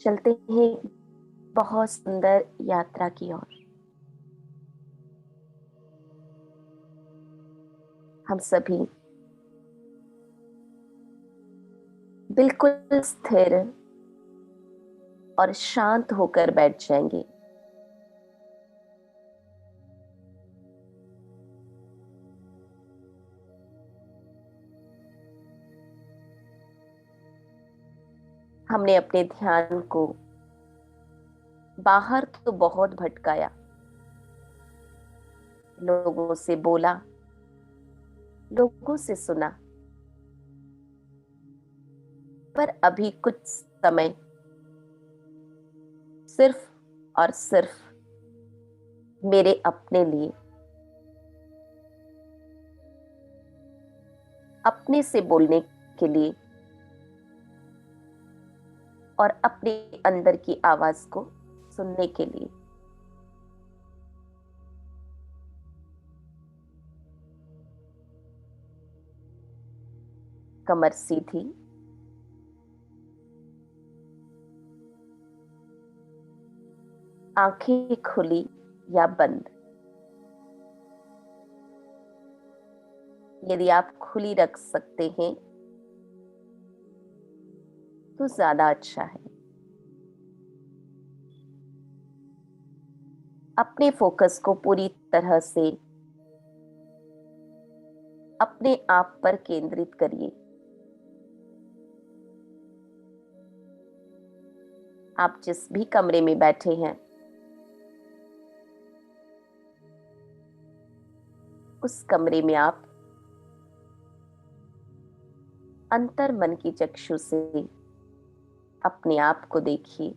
चलते हैं बहुत सुंदर यात्रा की ओर। हम सभी बिल्कुल स्थिर और शांत होकर बैठ जाएंगे। हमने अपने ध्यान को बाहर तो बहुत भटकाया, लोगों से बोला, लोगों से सुना, पर अभी कुछ समय सिर्फ और सिर्फ मेरे अपने लिए, अपने से बोलने के लिए और अपने अंदर की आवाज को सुनने के लिए। कमर सीधी, आंखें खुली या बंद। यदि आप खुली रख सकते हैं तो ज्यादा अच्छा है। अपने फोकस को पूरी तरह से अपने आप पर केंद्रित करिए। आप जिस भी कमरे में बैठे हैं, उस कमरे में आप अंतर मन की चक्षु से अपने आप को देखिए।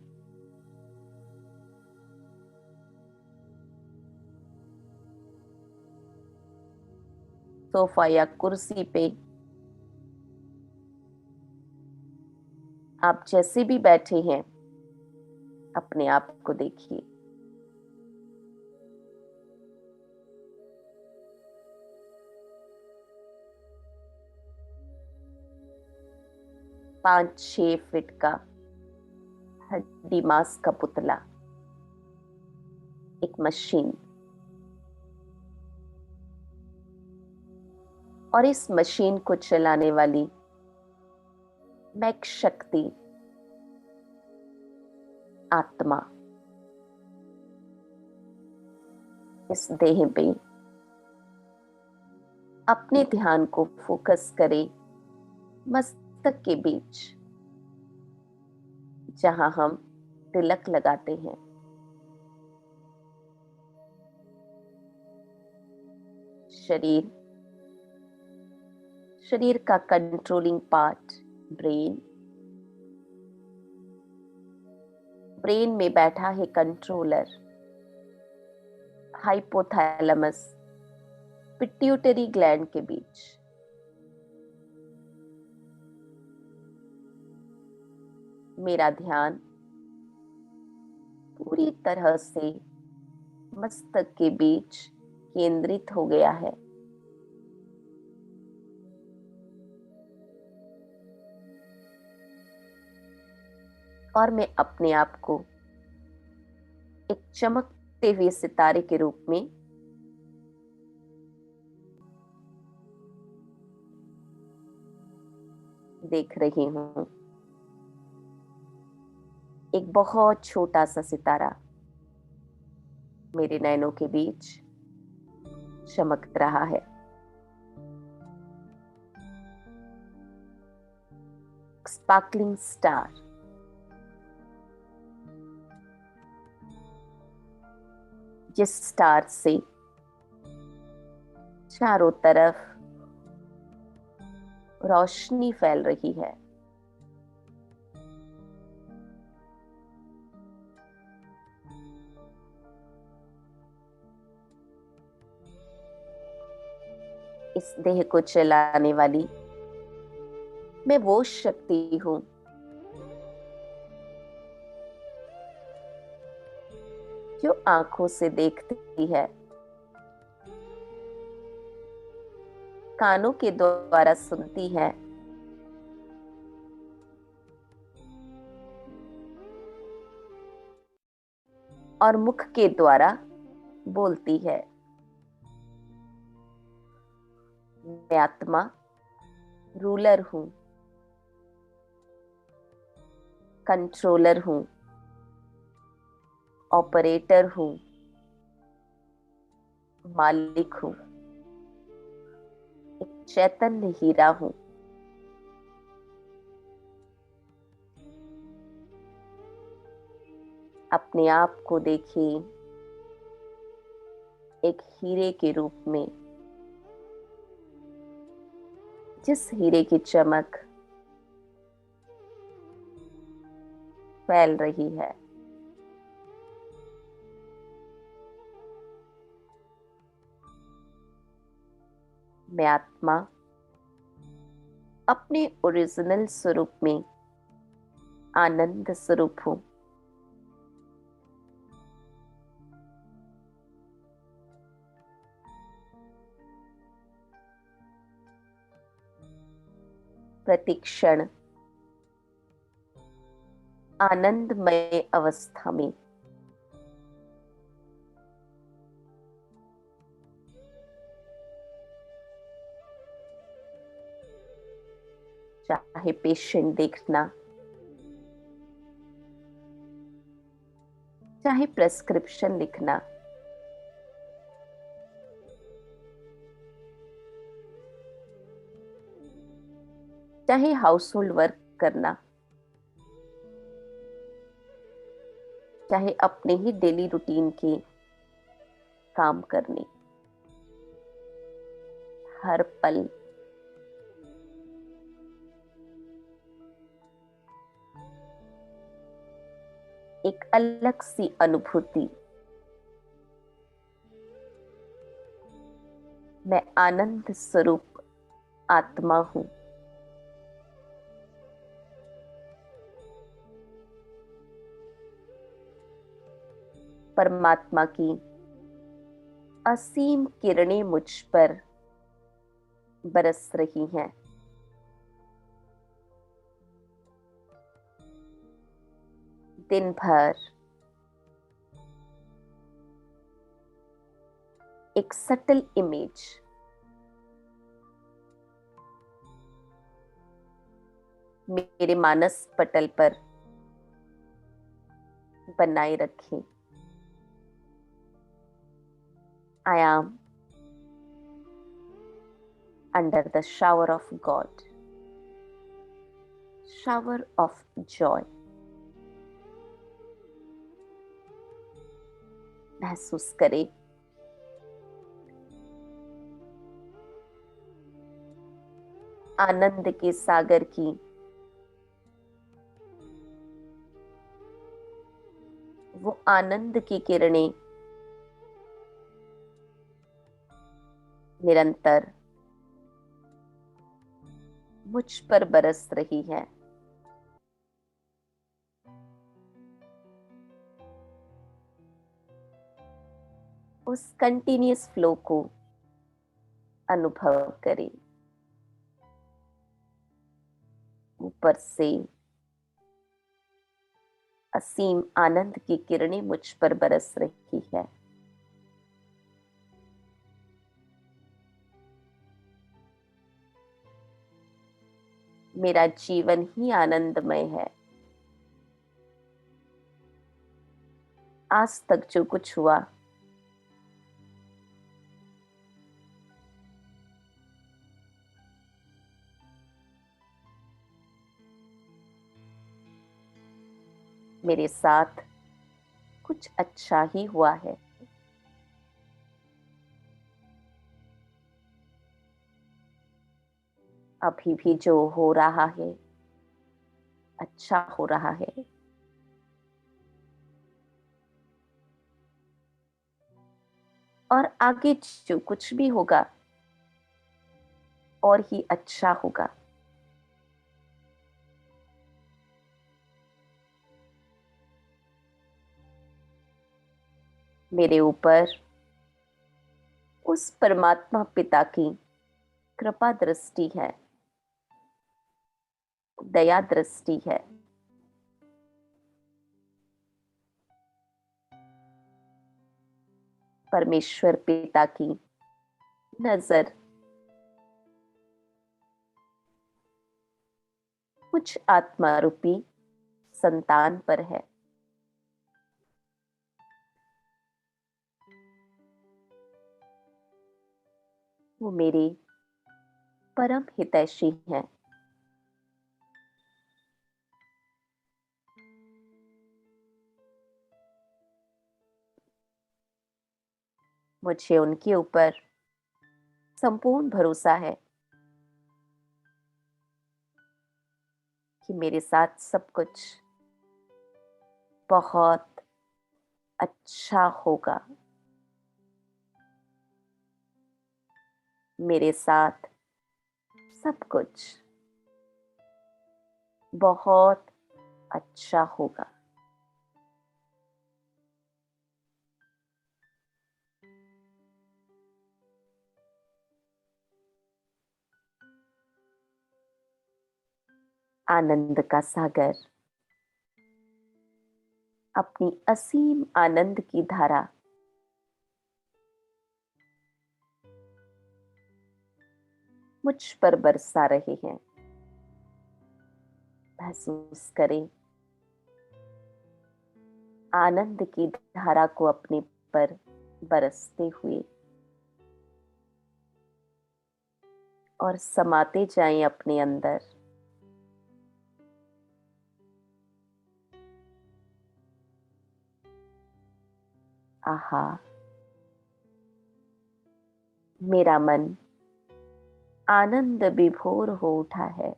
सोफा या कुर्सी पे आप जैसे भी बैठे हैं, अपने आप को देखिए। पांच 6 फीट का हड्डी मांस का पुतला, एक मशीन, और इस मशीन को चलाने वाली मैं एक शक्ति, आत्मा, इस देह पे अपने ध्यान को फोकस करें मस्तक के बीच, जहां हम तिलक लगाते हैं। शरीर का कंट्रोलिंग पार्ट ब्रेन में बैठा है कंट्रोलर, हाइपोथैलेमस पिट्यूटरी ग्लैंड के बीच। मेरा ध्यान पूरी तरह से मस्तक के बीच केंद्रित हो गया है। और मैं अपने आप को एक चमकते हुए सितारे के रूप में देख रही हूं। एक बहुत छोटा सा सितारा मेरे नैनों के बीच चमक रहा है। स्पार्कलिंग स्टार, जिस स्टार से चारों तरफ रोशनी फैल रही है। इस देह को चलाने वाली मैं वो शक्ति हूं जो आंखों से देखती है, कानों के द्वारा सुनती है और मुख के द्वारा बोलती है। मैं आत्मा रूलर हूं, कंट्रोलर हूं, ऑपरेटर हूं, मालिक हूं, एक चैतन्य हीरा हूं। अपने आप को देखिए एक हीरे के रूप में, जिस हीरे की चमक फैल रही है। मैं आत्मा अपने ओरिजिनल स्वरूप में आनंद स्वरूप हूं। प्रतिक्षण आनंदमय अवस्था में चाहे पेशेंट देखना, चाहे प्रेस्क्रिप्शन लिखना, चाहे हाउस होल्ड वर्क करना, चाहे अपने ही डेली रूटीन के काम करने, हर पल एक अलग सी अनुभूति। मैं आनंद स्वरूप आत्मा हूं। परमात्मा की असीम किरणें मुझ पर बरस रही हैं। दिन भर एक सटल इमेज मेरे मानस पटल पर बनाए रखें। I am under the shower of God, shower of joy। महसूस करें आनंद के सागर की वो आनंद की किरणें निरंतर मुझ पर बरस रही है। उस कंटिन्यूअस फ्लो को अनुभव करें। ऊपर से असीम आनंद की किरणें मुझ पर बरस रही है। मेरा जीवन ही आनंदमय है। आज तक जो कुछ हुआ मेरे साथ कुछ अच्छा ही हुआ है। अभी भी जो हो रहा है अच्छा हो रहा है। और आगे जो कुछ भी होगा और ही अच्छा होगा। मेरे ऊपर उस परमात्मा पिता की कृपा दृष्टि है, दया दृष्टि है। परमेश्वर पिता की नजर मुझ आत्मा रूपी संतान पर है। वो मेरे परम हितैषी हैं। मुझे उनके ऊपर संपूर्ण भरोसा है कि मेरे साथ सब कुछ बहुत अच्छा होगा। मेरे साथ सब कुछ बहुत अच्छा होगा। आनंद का सागर अपनी असीम आनंद की धारा मुझ पर बरसा रहे हैं। महसूस करें आनंद की धारा को अपने पर बरसते हुए और समाते जाएं अपने अंदर। आहा, मेरा मन आनंद विभोर हो उठा है।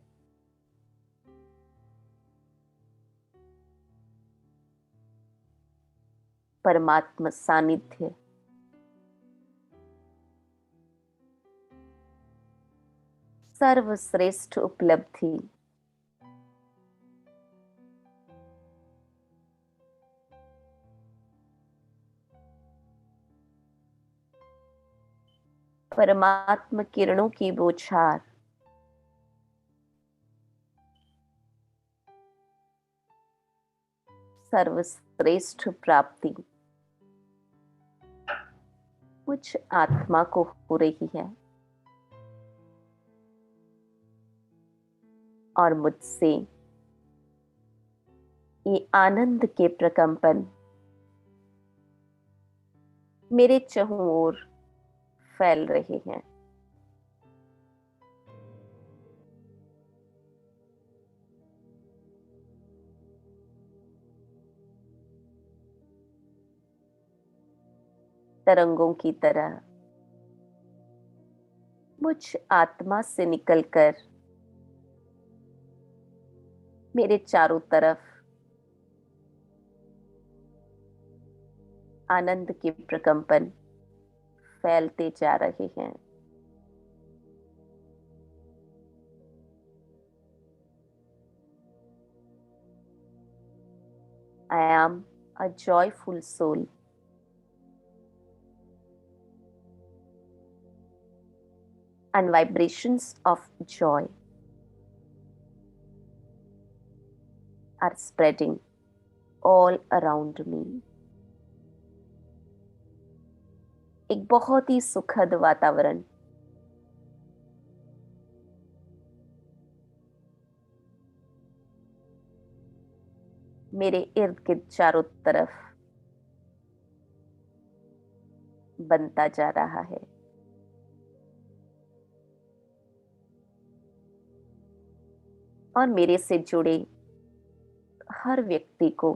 परमात्मा सानिध्य सर्वश्रेष्ठ उपलब्धि परमात्मा किरणों की बौछार सर्वश्रेष्ठ प्राप्ति मुझ आत्मा को हो रही है और मुझसे ये आनंद के प्रकंपन मेरे चारों ओर फैल रहे हैं। तरंगों की तरह मुझ आत्मा से निकलकर मेरे चारों तरफ आनंद के प्रकंपन फैलते जा रहे हैं। I am a joyful soul. And vibrations of joy are spreading all around me. एक बहुत ही सुखद वातावरण मेरे इर्द गिर्द चारों तरफ बनता जा रहा है। और मेरे से जुड़े हर व्यक्ति को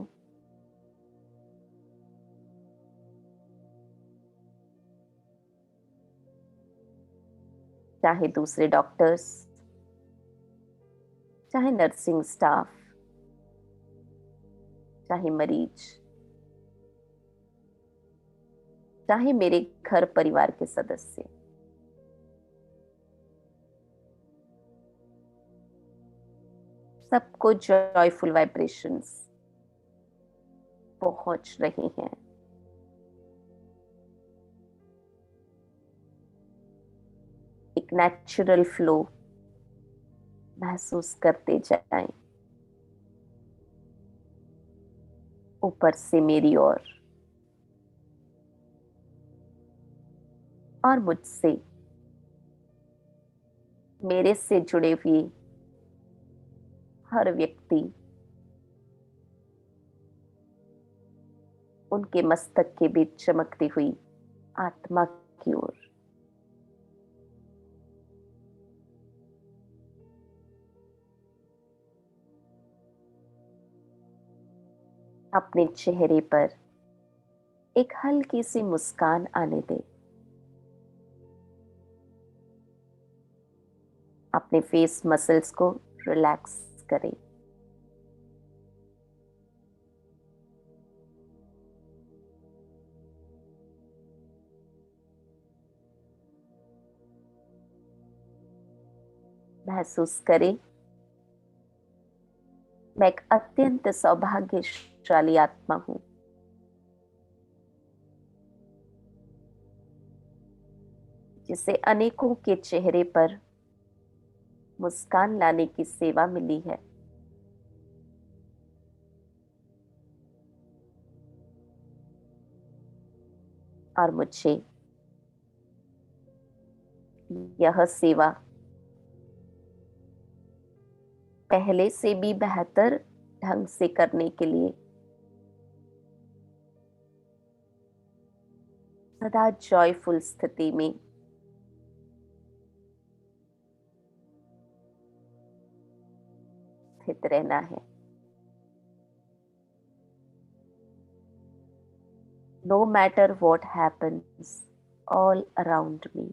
चाहे दूसरे डॉक्टर्स, चाहे नर्सिंग स्टाफ, चाहे मरीज, चाहे मेरे घर परिवार के सदस्य, सबको जॉयफुल वाइब्रेशंस पहुंच रही हैं। एक नेचुरल फ्लो महसूस करते जाएं ऊपर से मेरी ओर। और मुझसे, मेरे से जुड़े हुए हर व्यक्ति, उनके मस्तक के बीच चमकती हुई आत्मा की ओर। अपने चेहरे पर एक हल्की सी मुस्कान आने दें। अपने फेस मसल्स को रिलैक्स करें। महसूस करें, मैं एक अत्यंत सौभाग्यशाली आत्मा हूं, जिसे अनेकों के चेहरे पर मुस्कान लाने की सेवा मिली है। और मुझे यह सेवा पहले से भी बेहतर ढंग से करने के लिए सदा जॉयफुल स्थिति में स्थित रहना है। No matter what happens all around me,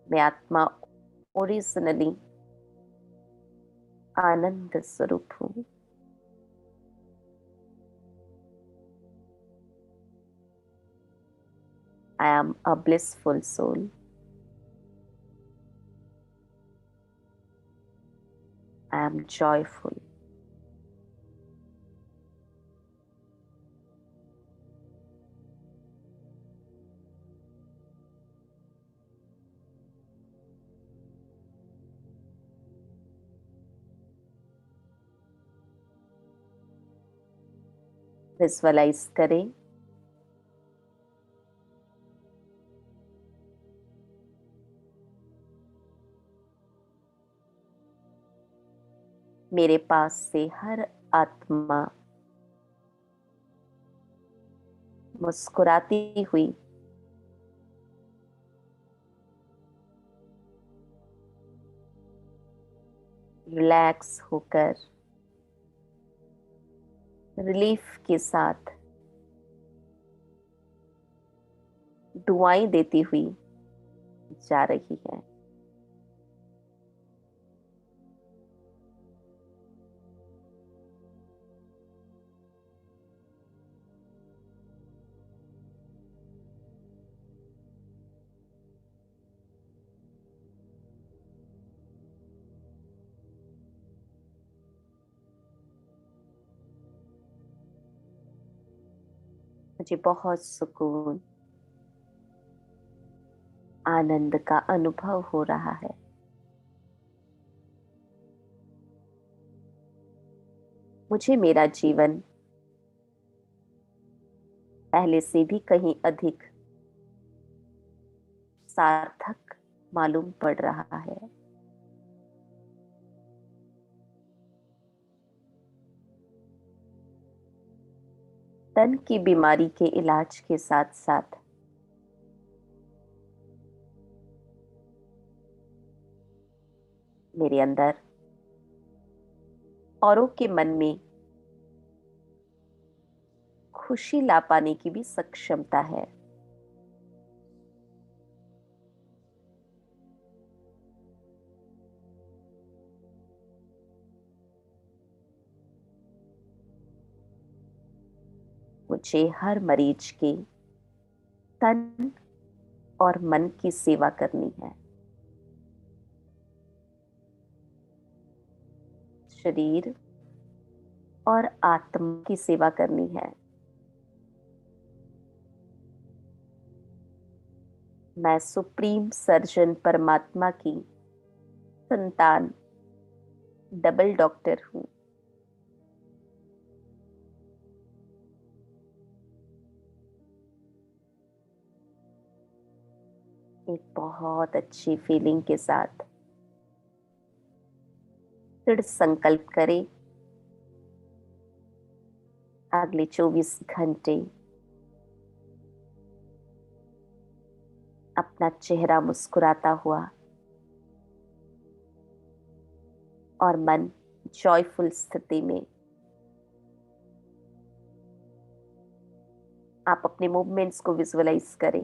मैं आत्मा ओरिजिनली आनंद स्वरूप हूं। I am a blissful soul. I am joyful. Visualise करें मेरे पास से हर आत्मा मुस्कुराती हुई रिलैक्स होकर रिलीफ के साथ दुआएं देती हुई जा रही है। मुझे बहुत सुकून, आनंद का अनुभव हो रहा है। मुझे मेरा जीवन पहले से भी कहीं अधिक सार्थक मालूम पड़ रहा है। तन की बीमारी के इलाज के साथ साथ मेरे अंदर औरों के मन में खुशी ला पाने की भी सक्षमता है। मुझे हर मरीज के तन और मन की सेवा करनी है। शरीर और आत्मा की सेवा करनी है। मैं सुप्रीम सर्जन परमात्मा की संतान डबल डॉक्टर हूं। एक बहुत अच्छी फीलिंग के साथ दृढ़ संकल्प करें अगले 24 घंटे अपना चेहरा मुस्कुराता हुआ और मन जॉयफुल स्थिति में आप अपने मूवमेंट्स को विजुअलाइज करें।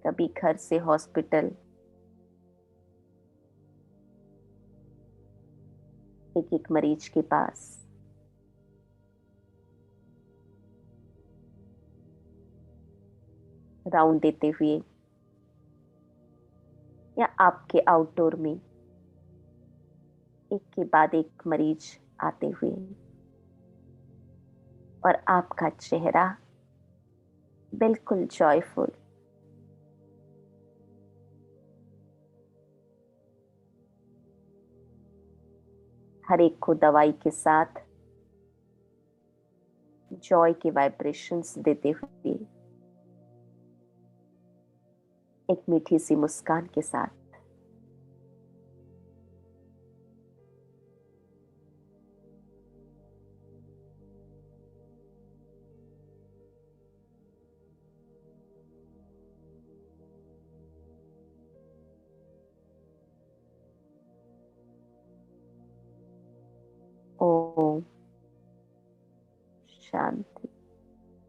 कभी घर से हॉस्पिटल, एक एक मरीज के पास, राउंड देते हुए, या आपके आउटडोर में एक के बाद एक मरीज आते हुए, और आपका चेहरा बिल्कुल जॉयफुल। हर एक को दवाई के साथ जॉय के वाइब्रेशंस देते हुए, एक मीठी सी मुस्कान के साथ। ओम शांति।